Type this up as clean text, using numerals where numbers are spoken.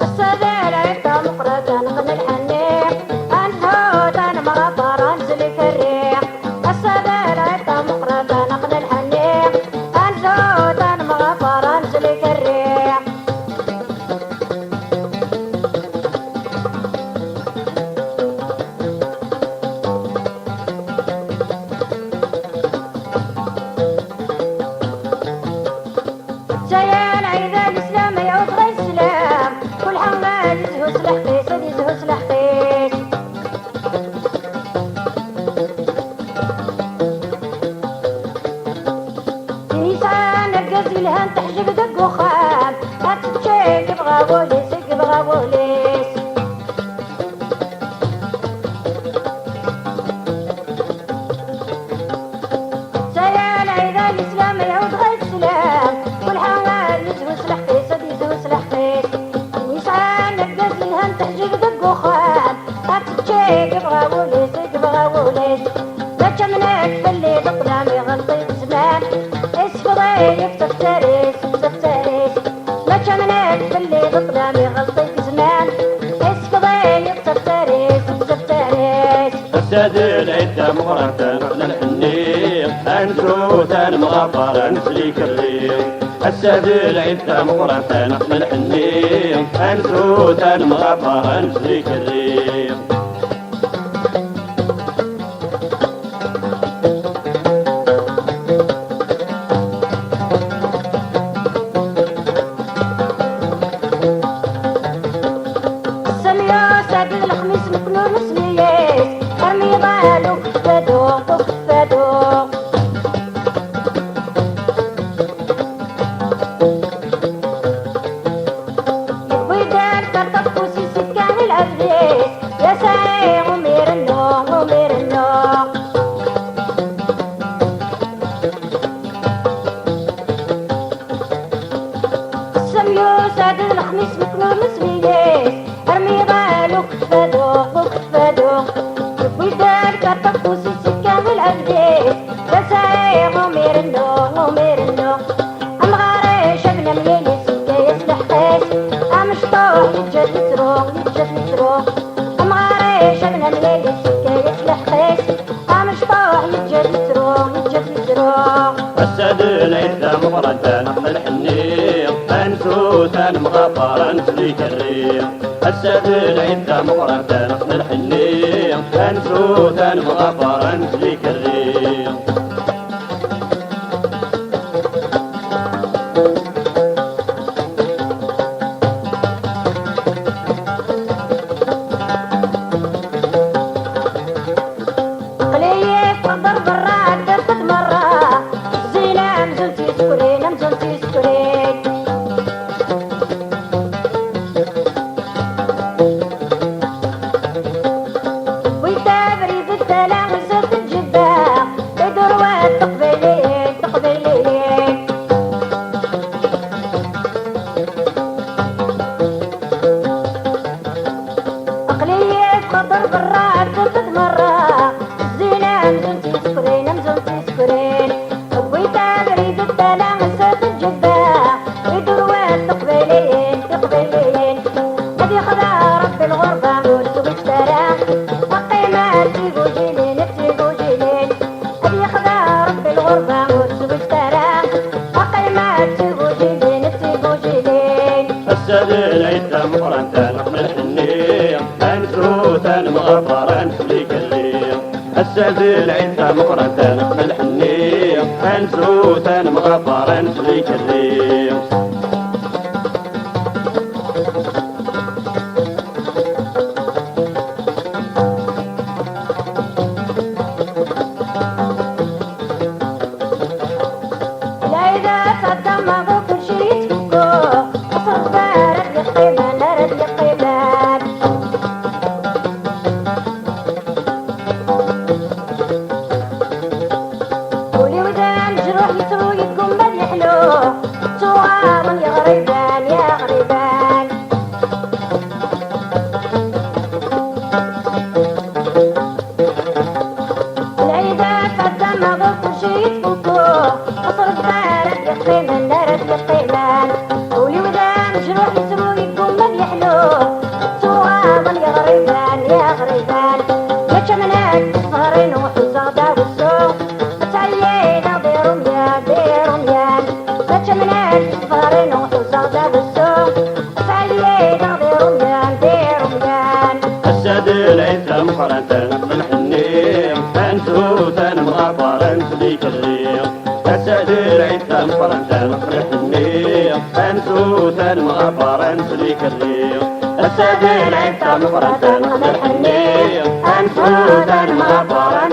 السادل عدة مغرة نحن الحنيق أنسوت المغفر نسليك الريق السادل عدة مغرة نحن الحنيق أنسوت المغفر نسليك الريق السادل عدة مغرة نحن الحنيق أنسوت المغفر نسليك الريق السادل عدة مغرة نحن الحنيق أنسوت المغفر نسليك الريق السادل عدة مغرة نحن الحنيق أنسوت المغفر نسليك الريق السادل عدة مغرة نحن الحنيق أنسوت المغفر نسليك الريق ولي ودان جروح يسوي يكون بدي حلو العيدات قدام غلط وشيت فوقو قصر الدارت يقيمان دارت يقيمان قولي ودان جروح يسرو يقوم ما بيحلو صوابا يا غريبان يا غريبان يا شمنات صهرين وحزادا والسوق تعلينا ديرهم يا ديرهم يا يا شمنات صهرين وحزادا والسوق تعلينا ديرهم يا ديرهم يا الساد العيد مقرنتان بالحنيم انتو تان مغفران سليك الريم الساد العيد مقرنتان بالحنيم انتو تان مغفران سليك الريم الساد العيد مقرنتان بالحنيم انتو تان مغفران